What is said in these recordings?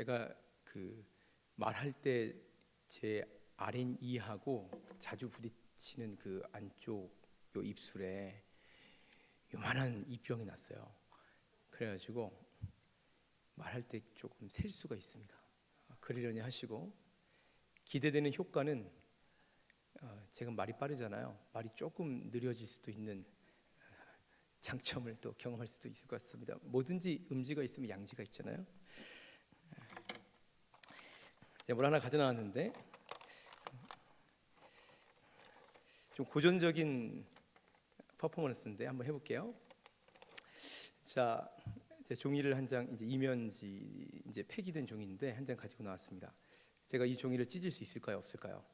제가 말할 때 제 R&E하고 자주 부딪히는 그 안쪽 요 입술에 요만한 이병이 났어요. 그래가지고 말할 때 조금 셀 수가 있습니다. 그러려니 하시고, 기대되는 효과는 제가 말이 빠르잖아요. 말이 조금 느려질 수도 있는 장점을 또 경험할 수도 있을 것 같습니다. 뭐든지 음지가 있으면 양지가 있잖아요. 제가 뭘 하나 가져 나왔는데 좀 고전적인 퍼포먼스인데 한번 해볼게요. 자, 제 종이를 한 장, 이제 이면지 이제 폐기된 종이인데 한 장 가지고 나왔습니다. 제가 이 종이를 찢을 수 있을까요, 없을까요?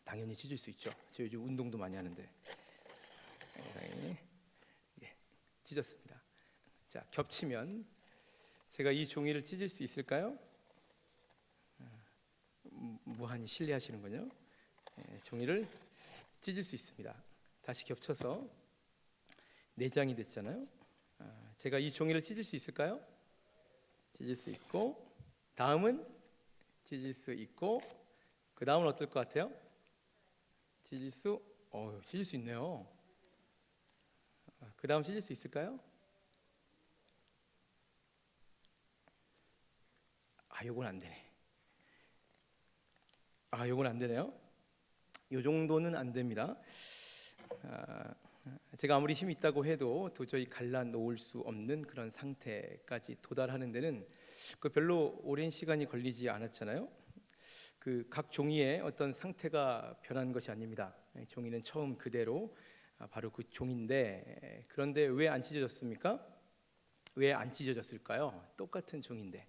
당연히 찢을 수 있죠. 저 요즘 운동도 많이 하는데. 찢었습니다. 자, 겹치면 제가 이 종이를 찢을 수 있을까요? 무한히 신뢰하시는군요. 종이를 찢을 수 있습니다. 다시 겹쳐서 4장이 됐잖아요. 제가 이 종이를 찢을 수 있을까요? 찢을 수 있고, 다음은 찢을 수 있고, 그 다음은 어떨 것 같아요? 찢을 수 있네요. 그 다음 찢을 수 있을까요? 요건 안 되네. 요건 안 되네요. 요 정도는 안 됩니다. 제가 아무리 힘이 있다고 해도 도저히 갈라놓을 수 없는 그런 상태까지 도달하는 데는 별로 오랜 시간이 걸리지 않았잖아요. 각 종이의 어떤 상태가 변한 것이 아닙니다. 종이는 처음 그대로 바로 그 종인데, 그런데 왜 안 찢어졌습니까? 왜 안 찢어졌을까요? 똑같은 종인데.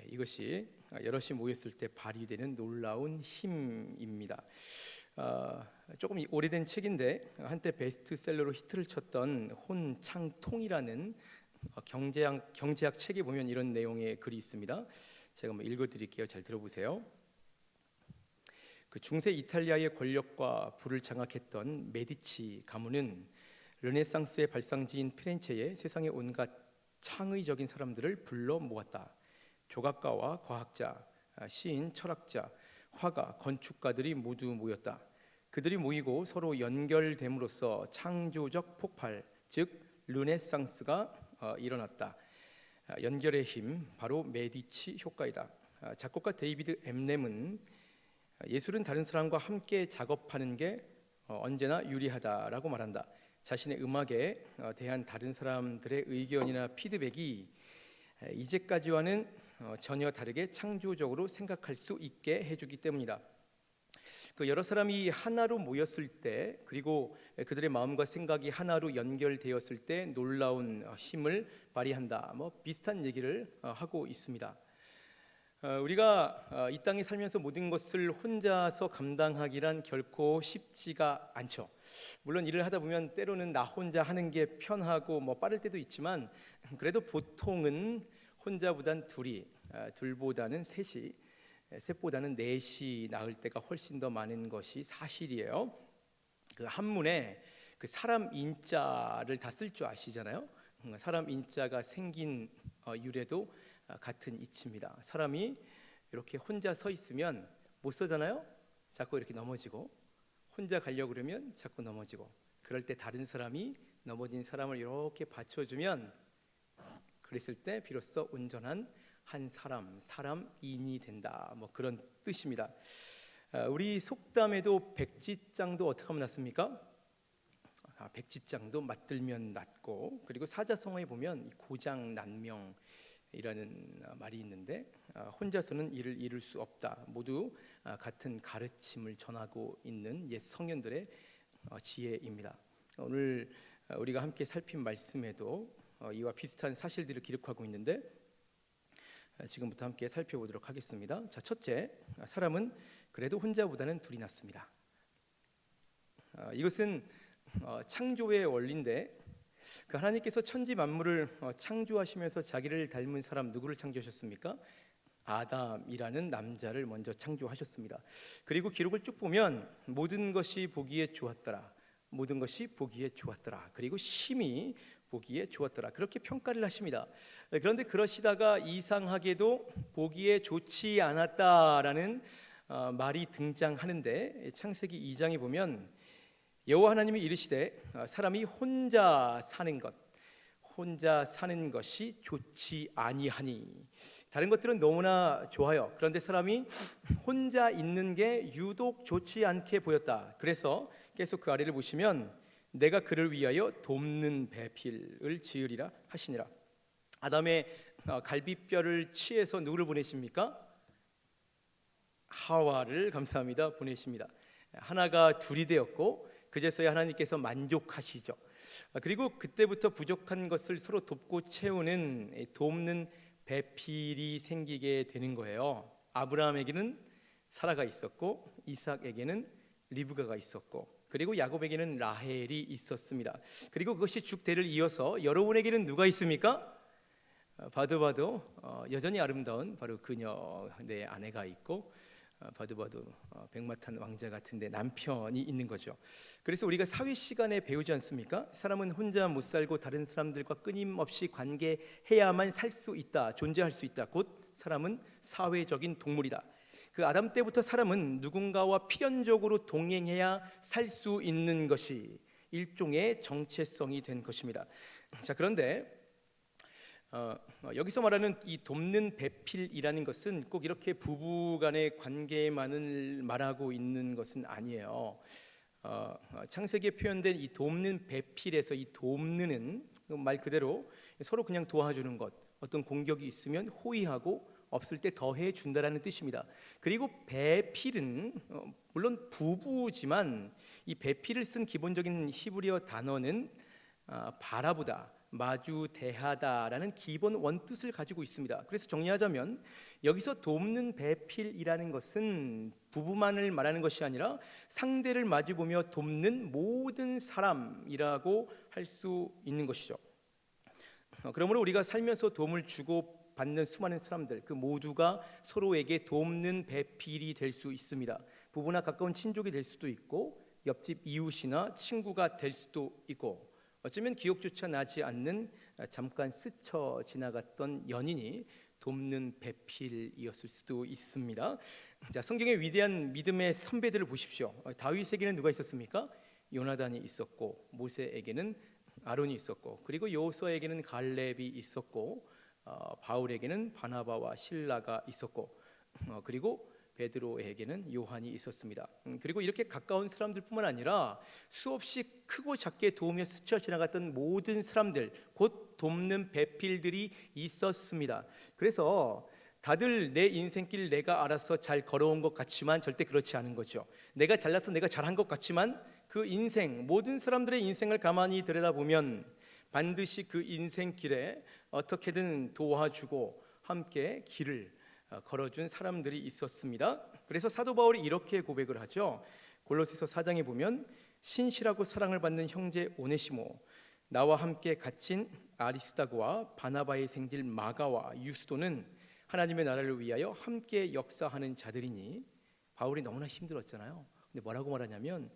이것이 여럿이 모였을 때 발휘되는 놀라운 힘입니다. 조금 오래된 책인데 한때 베스트셀러로 히트를 쳤던 혼창통이라는 경제학 책에 보면 이런 내용의 글이 있습니다. 제가 한번 읽어드릴게요. 잘 들어보세요. 중세 이탈리아의 권력과 부를 장악했던 메디치 가문은 르네상스의 발상지인 피렌체에 세상의 온갖 창의적인 사람들을 불러 모았다. 조각가와 과학자, 시인, 철학자, 화가, 건축가들이 모두 모였다. 그들이 모이고 서로 연결됨으로써 창조적 폭발, 즉 르네상스가 일어났다. 연결의 힘, 바로 메디치 효과이다. 작곡가 데이비드 엠넴은 예술은 다른 사람과 함께 작업하는 게 언제나 유리하다라고 말한다. 자신의 음악에 대한 다른 사람들의 의견이나 피드백이 이제까지와는 전혀 다르게 창조적으로 생각할 수 있게 해주기 때문이다. 여러 사람이 하나로 모였을 때, 그리고 그들의 마음과 생각이 하나로 연결되었을 때 놀라운 힘을 발휘한다. 비슷한 얘기를 하고 있습니다. 우리가 이 땅에 살면서 모든 것을 혼자서 감당하기란 결코 쉽지가 않죠. 물론 일을 하다 보면 때로는 나 혼자 하는 게 편하고 빠를 때도 있지만, 그래도 보통은 혼자보단 둘이, 둘보다는 셋이, 셋보다는 넷이 나을 때가 훨씬 더 많은 것이 사실이에요. 한문에 사람 인자를 다 쓸 줄 아시잖아요. 사람 인자가 생긴 유래도 같은 이치입니다. 사람이 이렇게 혼자 서 있으면 못 서잖아요. 자꾸 이렇게 넘어지고, 혼자 가려고 그러면 자꾸 넘어지고, 그럴 때 다른 사람이 넘어진 사람을 이렇게 받쳐주면, 그랬을 때 비로소 온전한 한 사람인이 된다. 그런 뜻입니다. 우리 속담에도 백지장도 어떻게 하면 낫습니까? 백지장도 맞들면 낫고, 그리고 사자성어에 보면 고장난명이라는 말이 있는데, 혼자서는 일을 이룰 수 없다. 모두 같은 가르침을 전하고 있는 옛 성현들의 지혜입니다. 오늘 우리가 함께 살핀 말씀에도 이와 비슷한 사실들을 기록하고 있는데, 지금부터 함께 살펴보도록 하겠습니다. 자, 첫째, 사람은 그래도 혼자보다는 둘이 낫습니다. 이것은 창조의 원리인데, 하나님께서 천지 만물을 창조하시면서 자기를 닮은 사람 누구를 창조하셨습니까? 아담이라는 남자를 먼저 창조하셨습니다. 그리고 기록을 쭉 보면 모든 것이 보기에 좋았더라. 모든 것이 보기에 좋았더라. 그리고 심히 보기에 좋았더라. 그렇게 평가를 하십니다. 그런데 그러시다가 이상하게도 보기에 좋지 않았다라는 말이 등장하는데, 창세기 2장에 보면 여호와 하나님이 이르시되 사람이 혼자 사는 것이 좋지 아니하니. 다른 것들은 너무나 좋아요. 그런데 사람이 혼자 있는 게 유독 좋지 않게 보였다. 그래서 계속 그 아래를 보시면 내가 그를 위하여 돕는 배필을 지으리라 하시니라. 아담의 갈비뼈를 취해서 누구를 보내십니까? 하와를, 감사합니다, 보내십니다. 하나가 둘이 되었고 그제서야 하나님께서 만족하시죠. 그리고 그때부터 부족한 것을 서로 돕고 채우는, 돕는 배필이 생기게 되는 거예요. 아브라함에게는 사라가 있었고 이삭에게는 리브가가 있었고, 그리고 야곱에게는 라헬이 있었습니다. 그리고 그것이 쭉 대를 이어서 여러분에게는 누가 있습니까? 봐도 여전히 아름다운 바로 그녀, 내 아내가 있고, 봐도 백마탄 왕자 같은데 남편이 있는 거죠. 그래서 우리가 사회 시간에 배우지 않습니까? 사람은 혼자 못 살고 다른 사람들과 끊임없이 관계해야만 살 수 있다, 존재할 수 있다. 곧 사람은 사회적인 동물이다. 그 아담 때부터 사람은 누군가와 필연적으로 동행해야 살 수 있는 것이 일종의 정체성이 된 것입니다. 자, 그런데 여기서 말하는 이 돕는 배필이라는 것은 꼭 이렇게 부부간의 관계만을 말하고 있는 것은 아니에요. 창세기에 표현된 이 돕는 배필에서 이 돕는은 말 그대로 서로 그냥 도와주는 것, 어떤 공격이 있으면 호의하고 없을 때 더해 준다라는 뜻입니다. 그리고 배필은 물론 부부지만 이 배필을 쓴 기본적인 히브리어 단어는 바라보다, 마주 대하다라는 기본 원뜻을 가지고 있습니다. 그래서 정리하자면 여기서 돕는 배필이라는 것은 부부만을 말하는 것이 아니라 상대를 마주보며 돕는 모든 사람이라고 할 수 있는 것이죠. 그러므로 우리가 살면서 도움을 주고 받는 수많은 사람들, 그 모두가 서로에게 돕는 배필이 될 수 있습니다. 부부나 가까운 친족이 될 수도 있고, 옆집 이웃이나 친구가 될 수도 있고, 어쩌면 기억조차 나지 않는 잠깐 스쳐 지나갔던 연인이 돕는 배필이었을 수도 있습니다. 자, 성경의 위대한 믿음의 선배들을 보십시오. 다윗에게는 누가 있었습니까? 요나단이 있었고, 모세에게는 아론이 있었고, 그리고 여호수아에게는 갈렙이 있었고, 바울에게는 바나바와 실라가 있었고, 그리고 베드로에게는 요한이 있었습니다. 그리고 이렇게 가까운 사람들뿐만 아니라 수없이 크고 작게 도우며 스쳐 지나갔던 모든 사람들, 곧 돕는 배필들이 있었습니다. 그래서 다들 내 인생길 내가 알아서 잘 걸어온 것 같지만 절대 그렇지 않은 거죠. 내가 잘나서 내가 잘한 것 같지만 그 인생, 모든 사람들의 인생을 가만히 들여다보면 반드시 그 인생길에 어떻게든 도와주고 함께 길을 걸어준 사람들이 있었습니다. 그래서 사도 바울이 이렇게 고백을 하죠. 골로새서 4장에 보면 신실하고 사랑을 받는 형제 오네시모, 나와 함께 갇힌 아리스다고와 바나바의 생질 마가와 유스도는 하나님의 나라를 위하여 함께 역사하는 자들이니. 바울이 너무나 힘들었잖아요. 근데 뭐라고 말하냐면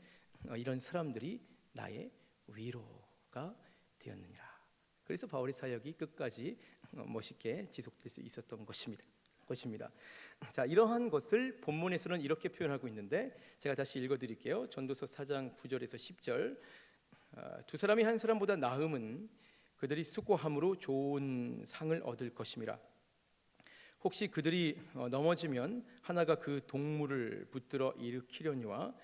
이런 사람들이 나의 위로가 되었느니라. 그래서 바울의 사역이 끝까지 멋있게 지속될 수 있었던 것입니다. 자, 이러한 것을 본문에서는 이렇게 표현하고 있는데 제가 다시 읽어드릴게요. 전도서 4장 9절에서 10절. 두 사람이 한 사람보다 나음은 그들이 수고함으로 좋은 상을 얻을 것임이라. 혹시 그들이 넘어지면 하나가 그 동물을 붙들어 일으키려니와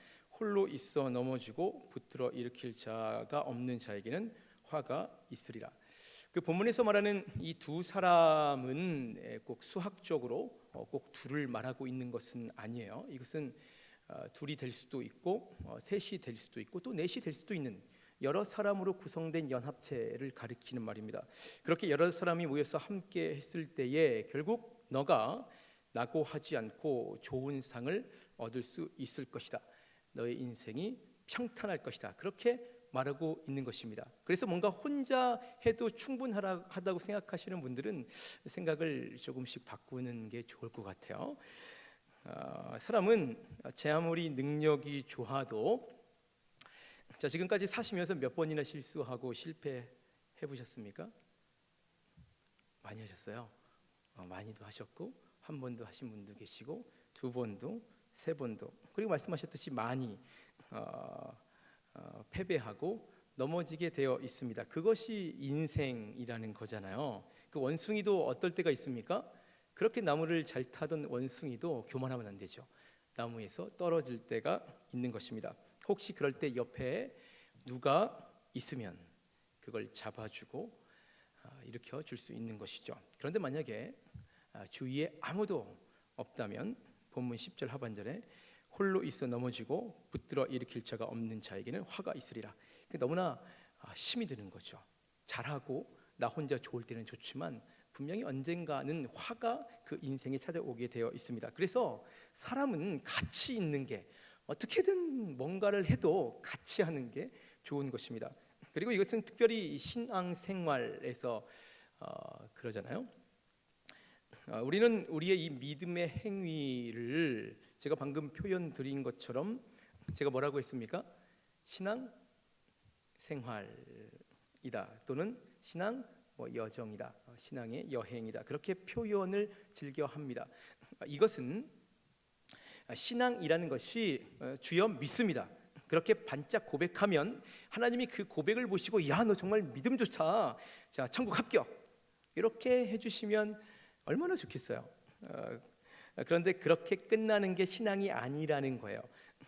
홀로 있어 넘어지고 붙들어 일으킬 자가 없는 자에게는 화가 있으리라. 그 본문에서 말하는 이 두 사람은 꼭 수학적으로 꼭 둘을 말하고 있는 것은 아니에요. 이것은 둘이 될 수도 있고 셋이 될 수도 있고 또 넷이 될 수도 있는 여러 사람으로 구성된 연합체를 가리키는 말입니다. 그렇게 여러 사람이 모여서 함께 했을 때에 결국 너가 나고 하지 않고 좋은 상을 얻을 수 있을 것이다. 너의 인생이 평탄할 것이다. 그렇게 말하고 있는 것입니다. 그래서 뭔가 혼자 해도 충분하다고 생각하시는 분들은 생각을 조금씩 바꾸는 게 좋을 것 같아요. 사람은 제 아무리 능력이 좋아도 지금까지 사시면서 몇 번이나 실수하고 실패해 해보셨습니까? 많이 하셨어요? 많이도 하셨고, 한 번도 하신 분도 계시고, 두 번도, 세 번도, 그리고 말씀하셨듯이 많이 패배하고 넘어지게 되어 있습니다. 그것이 인생이라는 거잖아요. 그 원숭이도 어떨 때가 있습니까? 그렇게 나무를 잘 타던 원숭이도 교만하면 안 되죠. 나무에서 떨어질 때가 있는 것입니다. 혹시 그럴 때 옆에 누가 있으면 그걸 잡아주고 일으켜 줄 수 있는 것이죠. 그런데 만약에 주위에 아무도 없다면 본문 10절 하반절에 홀로 있어 넘어지고 붙들어 일으킬 자가 없는 자에게는 화가 있으리라. 너무나 힘이 드는 거죠. 잘하고 나 혼자 좋을 때는 좋지만 분명히 언젠가는 화가 그 인생에 찾아오게 되어 있습니다. 그래서 사람은 가치 있는 게, 어떻게든 뭔가를 해도 같이 하는 게 좋은 것입니다. 그리고 이것은 특별히 신앙생활에서 그러잖아요. 우리는 우리의 이 믿음의 행위를 제가 방금 표현 드린 것처럼, 제가 뭐라고 했습니까? 신앙 생활이다, 또는 신앙 여정이다, 신앙의 여행이다, 그렇게 표현을 즐겨 합니다. 이것은 신앙이라는 것이 주여 믿습니다, 그렇게 반짝 고백하면 하나님이 그 고백을 보시고 야, 너 정말 믿음 좋다, 자 천국 합격, 이렇게 해주시면 얼마나 좋겠어요. 그런데 그렇게 끝나는 게 신앙이 아니라는 거예요.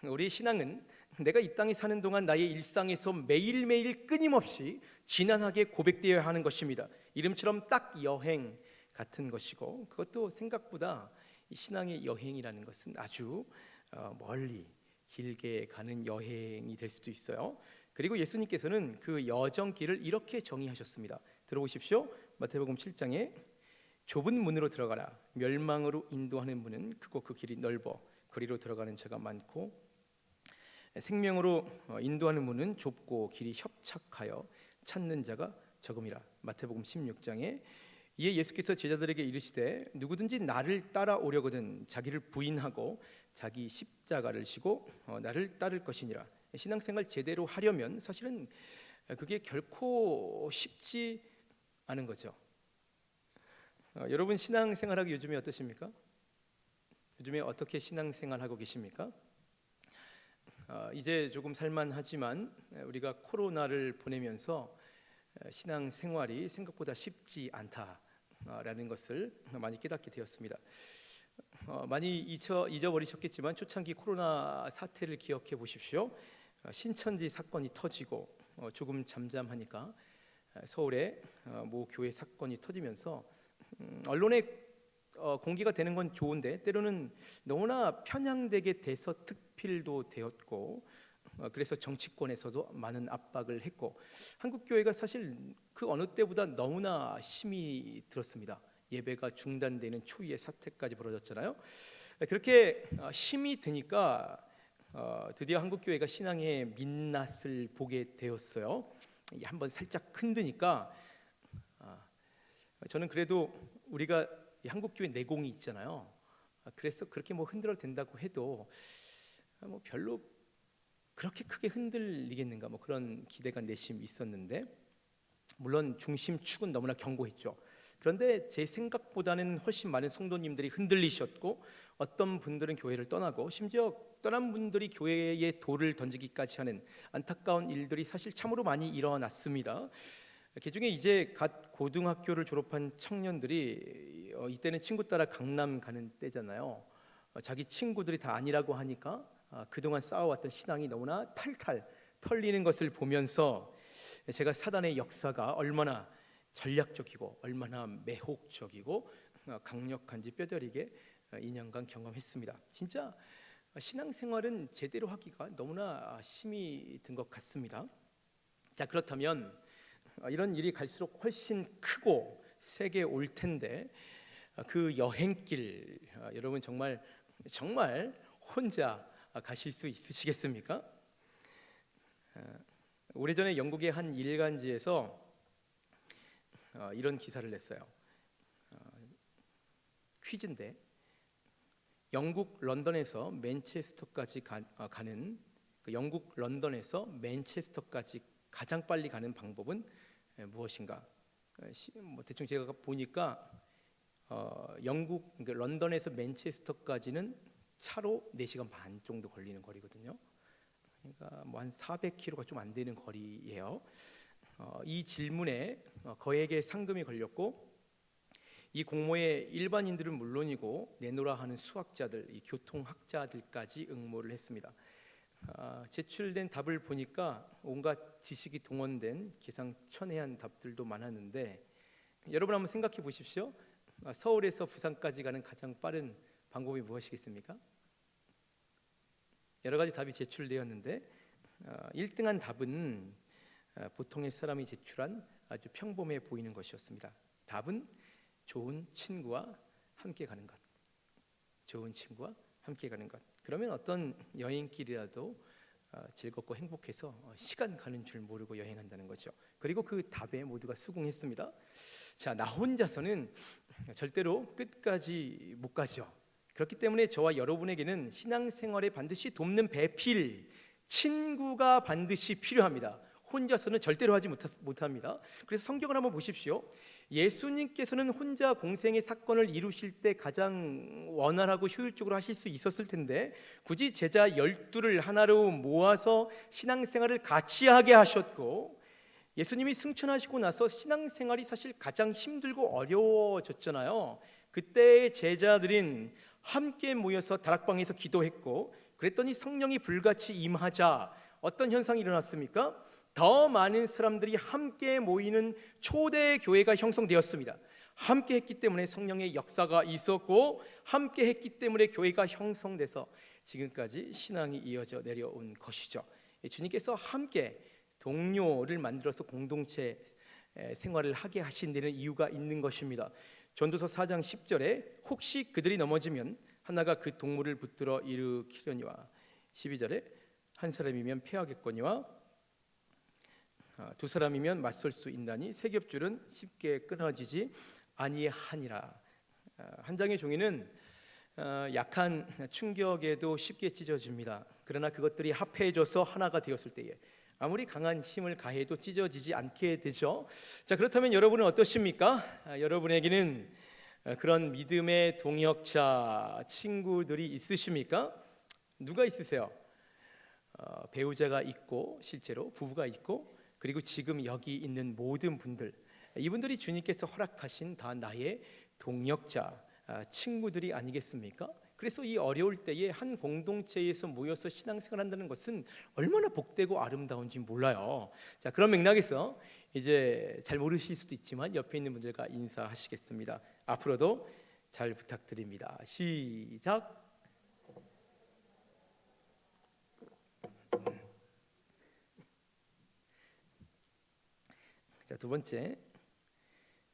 우리 신앙은 내가 이 땅에 사는 동안 나의 일상에서 매일매일 끊임없이 진한하게 고백되어야 하는 것입니다. 이름처럼 딱 여행 같은 것이고, 그것도 생각보다 이 신앙의 여행이라는 것은 아주 멀리 길게 가는 여행이 될 수도 있어요. 그리고 예수님께서는 그 여정길을 이렇게 정의하셨습니다. 들어보십시오. 마태복음 7장에 좁은 문으로 들어가라. 멸망으로 인도하는 문은 크고 그 길이 넓어 그리로 들어가는 자가 많고, 생명으로 인도하는 문은 좁고 길이 협착하여 찾는 자가 적음이라. 마태복음 16장에 이에 예수께서 제자들에게 이르시되 누구든지 나를 따라오려거든 자기를 부인하고 자기 십자가를 지고 나를 따를 것이니라. 신앙생활 제대로 하려면 사실은 그게 결코 쉽지 않은 거죠. 여러분 신앙생활하기 요즘에 어떠십니까? 요즘에 어떻게 신앙생활하고 계십니까? 이제 조금 살만하지만 우리가 코로나를 보내면서 신앙생활이 생각보다 쉽지 않다라는 것을 많이 깨닫게 되었습니다. 많이 잊어버리셨겠지만 초창기 코로나 사태를 기억해 보십시오. 신천지 사건이 터지고 조금 잠잠하니까 서울에 모 교회 사건이 터지면서 언론에 공개가 되는 건 좋은데 때로는 너무나 편향되게 돼서 특필도 되었고, 그래서 정치권에서도 많은 압박을 했고, 한국 교회가 사실 그 어느 때보다 너무나 힘이 들었습니다. 예배가 중단되는 초유의 사태까지 벌어졌잖아요. 그렇게 힘이 드니까 드디어 한국 교회가 신앙의 민낯을 보게 되었어요. 한번 살짝 흔드니까 저는 그래도 우리가 한국 교회 내공이 있잖아요. 그래서 그렇게 뭐 흔들어도 된다고 해도 뭐 별로 그렇게 크게 흔들리겠는가, 뭐 그런 기대가 내심 있었는데, 물론 중심축은 너무나 견고했죠. 그런데 제 생각보다는 훨씬 많은 성도님들이 흔들리셨고, 어떤 분들은 교회를 떠나고, 심지어 떠난 분들이 교회에 돌을 던지기까지 하는 안타까운 일들이 사실 참으로 많이 일어났습니다. 그중에 이제 갓 고등학교를 졸업한 청년들이 이때는 친구 따라 강남 가는 때잖아요. 자기 친구들이 다 아니라고 하니까 그동안 쌓아왔던 신앙이 너무나 탈탈 털리는 것을 보면서 제가 사단의 역사가 얼마나 전략적이고 얼마나 매혹적이고 강력한지 뼈저리게 2년간 경험했습니다. 진짜 신앙생활은 제대로 하기가 너무나 힘이 든 것 같습니다. 자, 그렇다면 이런 일이 갈수록 훨씬 크고 세게 올 텐데, 그 여행길 여러분 정말 혼자 가실 수 있으시겠습니까? 오래전에 영국의 한 일간지에서 이런 기사를 냈어요. 퀴즈인데, 영국 런던에서 맨체스터까지 가는 영국 런던에서 맨체스터까지 가장 빨리 가는 방법은 무엇인가? 대충 제가 보니까 영국 런던에서 맨체스터까지는 차로 4시간 반 정도 걸리는 거리거든요. 그러니까 뭐 한 400km가 좀 안 되는 거리예요. 이 질문에 거액의 상금이 걸렸고, 이 공모에 일반인들은 물론이고 내노라 하는 수학자들, 이 교통학자들까지 응모를 했습니다. 제출된 답을 보니까 온갖 지식이 동원된 기상천외한 답들도 많았는데, 여러분 한번 생각해 보십시오. 서울에서 부산까지 가는 가장 빠른 방법이 무엇이겠습니까? 여러 가지 답이 제출되었는데 1등한 답은 보통의 사람이 제출한 아주 평범해 보이는 것이었습니다. 답은 좋은 친구와 함께 가는 것. 좋은 친구와 함께 가는 것. 그러면 어떤 여행길이라도 즐겁고 행복해서 시간 가는 줄 모르고 여행한다는 거죠. 그리고 그 답에 모두가 수긍했습니다. 자, 나 혼자서는 절대로 끝까지 못 가죠. 그렇기 때문에 저와 여러분에게는 신앙생활에 반드시 돕는 배필, 친구가 반드시 필요합니다. 혼자서는 절대로 하지 못합니다. 그래서 성경을 한번 보십시오. 예수님께서는 혼자 공생의 사건을 이루실 때 가장 원활하고 효율적으로 하실 수 있었을 텐데 굳이 제자 12를 하나로 모아서 신앙생활을 같이 하게 하셨고, 예수님이 승천하시고 나서 신앙생활이 사실 가장 힘들고 어려워졌잖아요. 그때 제자들은 함께 모여서 다락방에서 기도했고, 그랬더니 성령이 불같이 임하자 어떤 현상이 일어났습니까? 더 많은 사람들이 함께 모이는 초대 교회가 형성되었습니다. 함께 했기 때문에 성령의 역사가 있었고, 함께 했기 때문에 교회가 형성돼서 지금까지 신앙이 이어져 내려온 것이죠. 주님께서 함께 동료를 만들어서 공동체 생활을 하게 하신 데는 이유가 있는 것입니다. 전도서 4장 10절에 혹시 그들이 넘어지면 하나가 그 동물을 붙들어 일으키려니와, 12절에 한 사람이면 패하겠거니와 두 사람이면 맞설 수 있나니 세 겹줄은 쉽게 끊어지지 아니하니라. 한 장의 종이는 약한 충격에도 쉽게 찢어집니다. 그러나 그것들이 합해져서 하나가 되었을 때에 아무리 강한 힘을 가해도 찢어지지 않게 되죠. 자, 그렇다면 여러분은 어떠십니까? 여러분에게는 그런 믿음의 동역자, 친구들이 있으십니까? 누가 있으세요? 배우자가 있고, 실제로 부부가 있고, 그리고 지금 여기 있는 모든 분들, 이분들이 주님께서 허락하신 다 나의 동역자, 친구들이 아니겠습니까? 그래서 이 어려울 때에 한 공동체에서 모여서 신앙생활한다는 것은 얼마나 복되고 아름다운지 몰라요. 자, 그런 맥락에서 이제 잘 모르실 수도 있지만 옆에 있는 분들과 인사하시겠습니다. 앞으로도 잘 부탁드립니다. 시작. 자, 두 번째,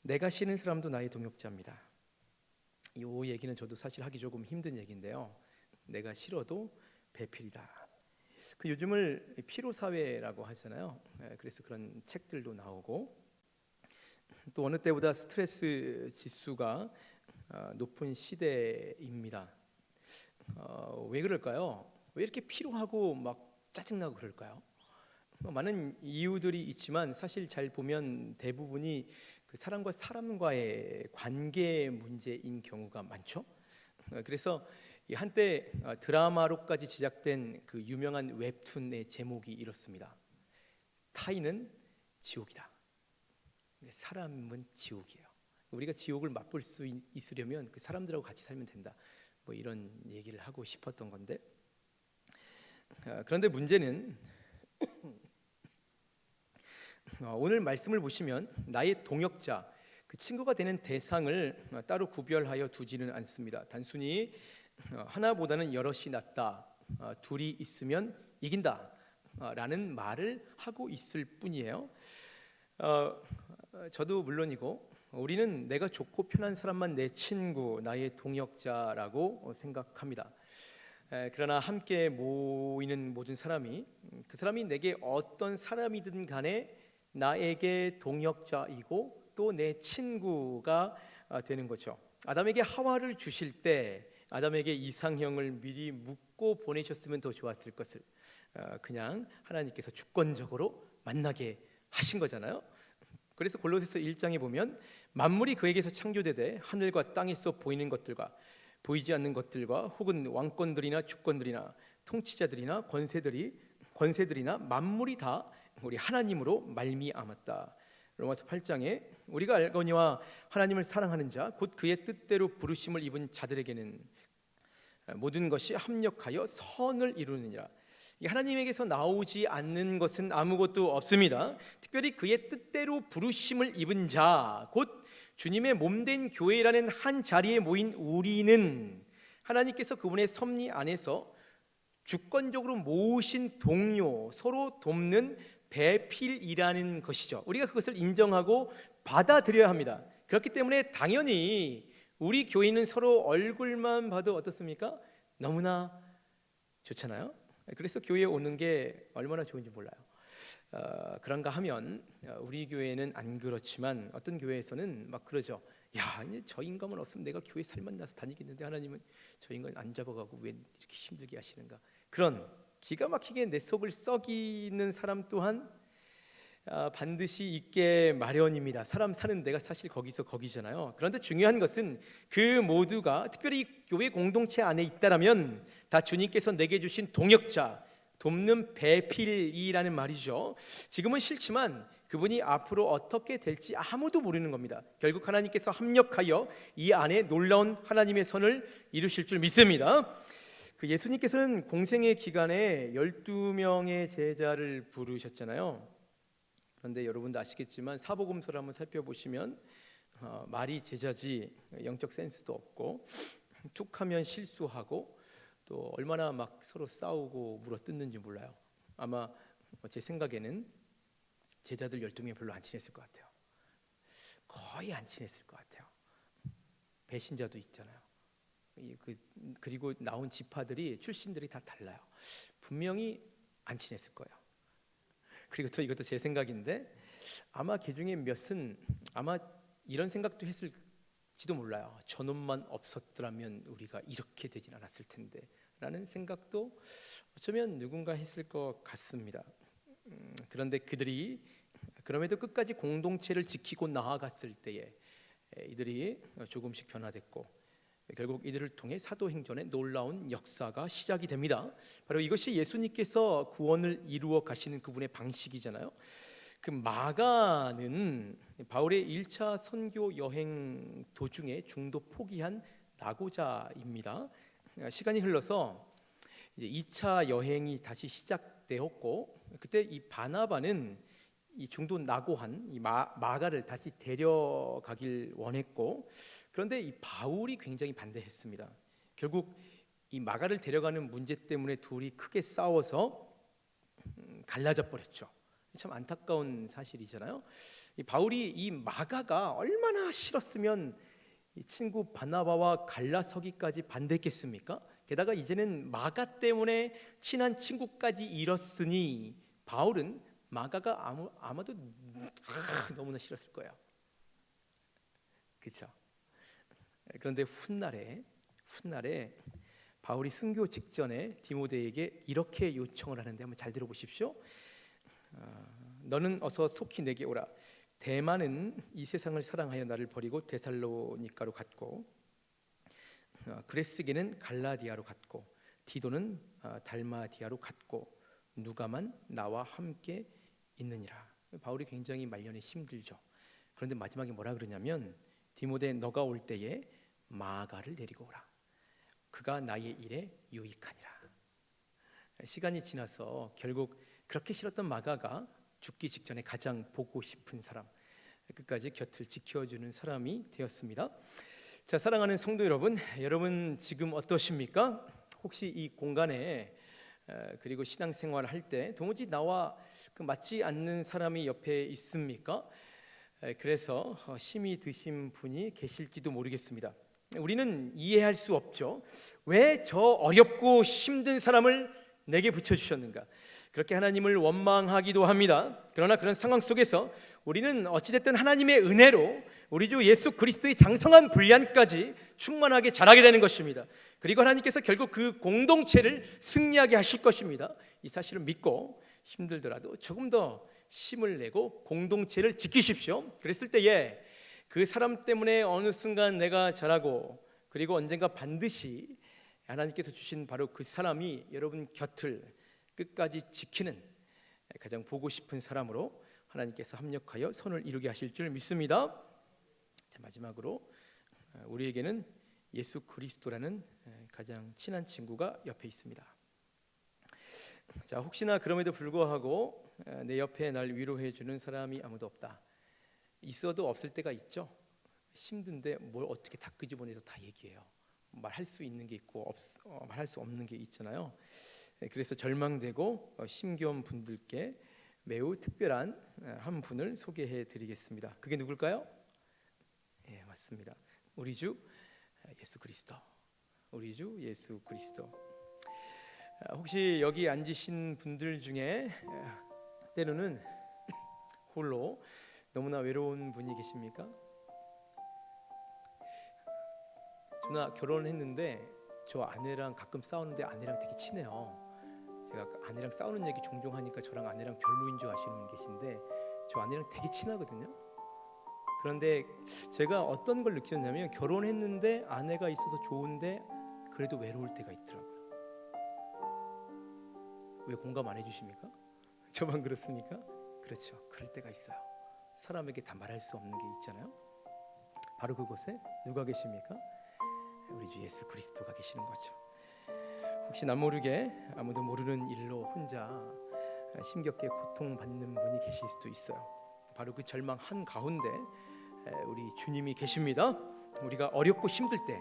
내가 싫은 사람도 나의 동역자입니다. 이 얘기는 저도 사실 하기 조금 힘든 얘기인데요. 내가 싫어도 배필이다. 그 요즘을 피로 사회라고 하잖아요. 그래서 그런 책들도 나오고, 또 어느 때보다 스트레스 지수가 높은 시대입니다. 왜 그럴까요? 왜 이렇게 피로하고 막 짜증나고 그럴까요? 많은 이유들이 있지만 사실 잘 보면 대부분이 그 사람과 사람과의 관계 문제인 경우가 많죠. 그래서 한때 드라마로까지 제작된 그 유명한 웹툰의 제목이 이렇습니다. 타인은 지옥이다. 사람은 지옥이에요. 우리가 지옥을 맛볼 수 있으려면 그 사람들하고 같이 살면 된다. 뭐 이런 얘기를 하고 싶었던 건데, 그런데 문제는 오늘 말씀을 보시면 나의 동역자, 그 친구가 되는 대상을 따로 구별하여 두지는 않습니다. 단순히 하나보다는 여럿이 낫다, 둘이 있으면 이긴다 라는 말을 하고 있을 뿐이에요. 저도 물론이고 우리는 내가 좋고 편한 사람만 내 친구, 나의 동역자라고 생각합니다. 그러나 함께 모이는 모든 사람이, 그 사람이 내게 어떤 사람이든 간에 나에게 동역자이고 또 내 친구가 되는 거죠. 아담에게 하와를 주실 때 아담에게 이상형을 미리 묻고 보내셨으면 더 좋았을 것을 그냥 하나님께서 주권적으로 만나게 하신 거잖아요. 그래서 골로새서 1장에 보면 만물이 그에게서 창조되되 하늘과 땅에서 보이는 것들과 보이지 않는 것들과 혹은 왕권들이나 주권들이나 통치자들이나 권세들이나 만물이 다 우리 하나님으로 말미암았다. 로마서 8장에 우리가 알거니와 하나님을 사랑하는 자 곧 그의 뜻대로 부르심을 입은 자들에게는 모든 것이 합력하여 선을 이루느니라. 하나님에게서 나오지 않는 것은 아무것도 없습니다. 특별히 그의 뜻대로 부르심을 입은 자 곧 주님의 몸된 교회라는 한 자리에 모인 우리는 하나님께서 그분의 섭리 안에서 주권적으로 모으신 동료, 서로 돕는 배필이라는 것이죠. 우리가 그것을 인정하고 받아들여야 합니다. 그렇기 때문에 당연히 우리 교인은 서로 얼굴만 봐도 어떻습니까? 너무나 좋잖아요. 그래서 교회에 오는 게 얼마나 좋은지 몰라요. 그런가 하면 우리 교회는 안 그렇지만 어떤 교회에서는 막 그러죠. 야, 이제 저 인간만 없으면 내가 교회 살만 나서 다니겠는데 하나님은 저 인간 안 잡아가고 왜 이렇게 힘들게 하시는가. 그런 기가 막히게 내 속을 썩이는 사람 또한 반드시 있게 마련입니다. 사람 사는 데가 사실 거기잖아요. 그런데 중요한 것은 그 모두가 특별히 교회 공동체 안에 있다라면 다 주님께서 내게 주신 동역자, 돕는 배필이라는 말이죠. 지금은 싫지만 그분이 앞으로 어떻게 될지 아무도 모르는 겁니다. 결국 하나님께서 합력하여 이 안에 놀라운 하나님의 선을 이루실 줄 믿습니다. 그 예수님께서는 공생의 기간에 12명의 제자를 부르셨잖아요. 그런데 여러분도 아시겠지만 사복음서를 한번 살펴보시면 말이 제자지 영적 센스도 없고 툭하면 실수하고 또 얼마나 막 서로 싸우고 물어뜯는지 몰라요. 아마 제 생각에는 제자들 12명 별로 안 친했을 것 같아요. 거의 안 친했을 것 같아요. 배신자도 있잖아요. 그리고 나온 지파들이 출신들이 다 달라요. 분명히 안 친했을 거예요. 그리고 또 이것도 제 생각인데 아마 그 중에 몇은 아마 이런 생각도 했을지도 몰라요. 저놈만 없었더라면 우리가 이렇게 되진 않았을 텐데 라는 생각도 어쩌면 누군가 했을 것 같습니다. 그런데 그들이 그럼에도 끝까지 공동체를 지키고 나아갔을 때에 이들이 조금씩 변화됐고 결국 이들을 통해 사도행전의 놀라운 역사가 시작이 됩니다. 바로 이것이 예수님께서 구원을 이루어 가시는 그분의 방식이잖아요. 그 마가는 바울의 1차 선교 여행 도중에 중도 포기한 낙오자입니다. 시간이 흘러서 이제 2차 여행이 다시 시작되었고 그때 이 바나바는 이 중도 낙오한 이 마가를 다시 데려가길 원했고 그런데 이 바울이 굉장히 반대했습니다. 결국 이 마가를 데려가는 문제 때문에 둘이 크게 싸워서 갈라져 버렸죠. 참 안타까운 사실이잖아요. 이 바울이 이 마가가 얼마나 싫었으면 이 친구 바나바와 갈라서기까지 반대했겠습니까? 게다가 이제는 마가 때문에 친한 친구까지 잃었으니 바울은 마가가 아마도 너무나 싫었을 거예요. 그렇죠? 그런데 훗날에 바울이 순교 직전에 디모데에게 이렇게 요청을 하는데 한번 잘 들어보십시오. 너는 어서 속히 내게 오라. 대만은 이 세상을 사랑하여 나를 버리고 데살로니가로 갔고 그레스게는 갈라디아로 갔고 디도는 달마디아로 갔고 누가만 나와 함께 있느니라. 바울이 굉장히 말년에 힘들죠. 그런데 마지막에 뭐라 그러냐면 디모데 너가 올 때에 마가를 데리고 오라. 그가 나의 일에 유익하니라. 시간이 지나서 결국 그렇게 싫었던 마가가 죽기 직전에 가장 보고 싶은 사람, 끝까지 곁을 지켜주는 사람이 되었습니다. 자, 사랑하는 성도 여러분, 여러분 지금 어떠십니까? 혹시 이 공간에 그리고 신앙생활을 할 때 도무지 나와 맞지 않는 사람이 옆에 있습니까? 그래서 힘이 드신 분이 계실지도 모르겠습니다. 우리는 이해할 수 없죠. 왜 저 어렵고 힘든 사람을 내게 붙여주셨는가? 그렇게 하나님을 원망하기도 합니다. 그러나 그런 상황 속에서 우리는 어찌됐든 하나님의 은혜로 우리 주 예수 그리스도의 장성한 분량까지 충만하게 자라게 되는 것입니다. 그리고 하나님께서 결국 그 공동체를 승리하게 하실 것입니다. 이 사실을 믿고 힘들더라도 조금 더 힘을 내고 공동체를 지키십시오. 그랬을 때에 그 사람 때문에 어느 순간 내가 자라고, 그리고 언젠가 반드시 하나님께서 주신 바로 그 사람이 여러분 곁을 끝까지 지키는 가장 보고 싶은 사람으로 하나님께서 합력하여 선을 이루게 하실 줄 믿습니다. 자, 마지막으로 우리에게는 예수 그리스도라는 가장 친한 친구가 옆에 있습니다. 자, 혹시나 그럼에도 불구하고 내 옆에 날 위로해 주는 사람이 아무도 없다. 있어도 없을 때가 있죠. 힘든데 뭘 어떻게 다 끄집어내서 다 얘기해요. 말할 수 있는 게 있고 말할 수 없는 게 있잖아요. 그래서 절망되고 힘겨운 분들께 매우 특별한 한 분을 소개해 드리겠습니다. 그게 누굴까요? 예, 맞습니다. 우리 주 예수 그리스도. 우리 주 예수 그리스도. 혹시 여기 앉으신 분들 중에 때로는 홀로 너무나 외로운 분이 계십니까? 저나 결혼했는데 저 아내랑 가끔 싸우는데 아내랑 되게 친해요. 제가 아내랑 싸우는 얘기 종종 하니까 저랑 아내랑 별로인 줄 아시는 분 계신데 저 아내랑 되게 친하거든요. 그런데 제가 어떤 걸 느꼈냐면 결혼했는데 아내가 있어서 좋은데 그래도 외로울 때가 있더라고요. 왜 공감 안 해주십니까? 저만 그렇습니까? 그렇죠. 그럴 때가 있어요. 사람에게 다 말할 수 없는 게 있잖아요. 바로 그곳에 누가 계십니까? 우리 주 예수 그리스도가 계시는 거죠. 혹시 나 모르게 아무도 모르는 일로 혼자 힘겹게 고통받는 분이 계실 수도 있어요. 바로 그 절망 한가운데 우리 주님이 계십니다. 우리가 어렵고 힘들 때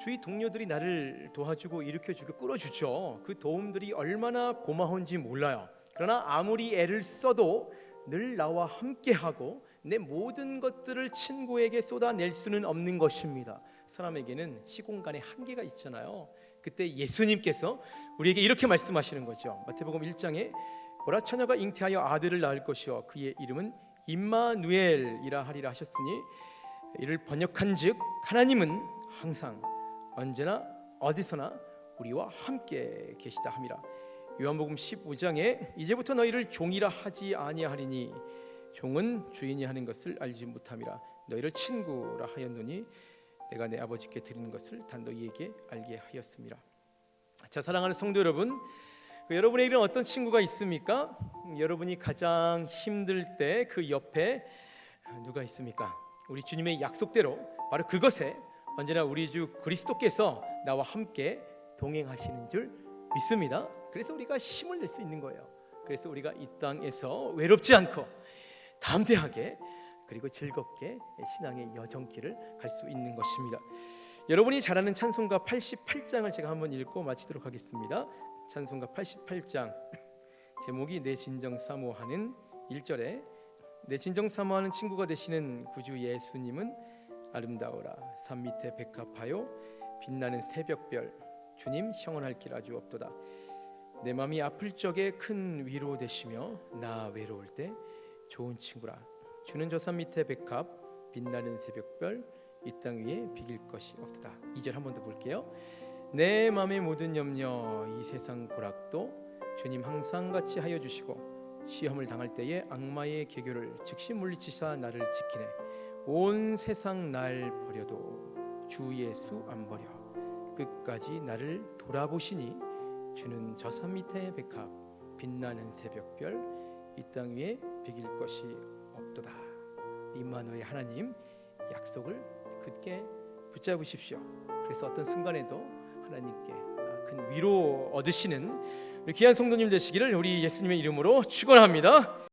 주위 동료들이 나를 도와주고 일으켜주고 끌어주죠. 그 도움들이 얼마나 고마운지 몰라요. 그러나 아무리 애를 써도 늘 나와 함께하고 내 모든 것들을 친구에게 쏟아낼 수는 없는 것입니다. 사람에게는 시공간의 한계가 있잖아요. 그때 예수님께서 우리에게 이렇게 말씀하시는 거죠. 마태복음 1장에 보라 처녀가 잉태하여 아들을 낳을 것이요 그의 이름은 임마누엘이라 하리라 하셨으니 이를 번역한즉 하나님은 항상 언제나 어디서나 우리와 함께 계시다 함이라. 요한복음 15장에 이제부터 너희를 종이라 하지 아니하리니 종은 주인이 하는 것을 알지 못함이라. 너희를 친구라 하였노니 내가 내 아버지께 드리는 것을 단 너희에게 알게 하였습니다. 자, 사랑하는 성도 여러분, 여러분에게는 어떤 친구가 있습니까? 여러분이 가장 힘들 때 그 옆에 누가 있습니까? 우리 주님의 약속대로 바로 그것에 언제나 우리 주 그리스도께서 나와 함께 동행하시는 줄 믿습니다. 그래서 우리가 힘을 낼 수 있는 거예요. 그래서 우리가 이 땅에서 외롭지 않고 담대하게 그리고 즐겁게 신앙의 여정길을 갈 수 있는 것입니다. 여러분이 잘 아는 찬송가 88장을 제가 한번 읽고 마치도록 하겠습니다. 찬송가 88장 제목이 내 진정 사모하는 1절에 내 진정 사모하는 친구가 되시는 구주 예수님은 아름다워라 산 밑에 백합하여 빛나는 새벽별 주님 형언할 길 아주 없도다. 내 맘이 아플 적에 큰 위로 되시며 나 외로울 때 좋은 친구라. 주는 저 산 밑에 백합 빛나는 새벽별 이 땅 위에 비길 것이 없도다. 2절 한 번 더 볼게요. 내 맘의 모든 염려 이 세상 고락도 주님 항상 같이 하여 주시고 시험을 당할 때에 악마의 계교를 즉시 물리치사 나를 지키네. 온 세상 날 버려도 주 예수 안 버려 끝까지 나를 돌아보시니 주는 저 산 밑에 백합 빛나는 새벽별 이 땅 위에 비길 것이 없도다. 임마누엘 하나님 약속을 굳게 붙잡으십시오. 그래서 어떤 순간에도 하나님께 큰 위로 얻으시는 귀한 성도님 되시기를 우리 예수님의 이름으로 축원합니다.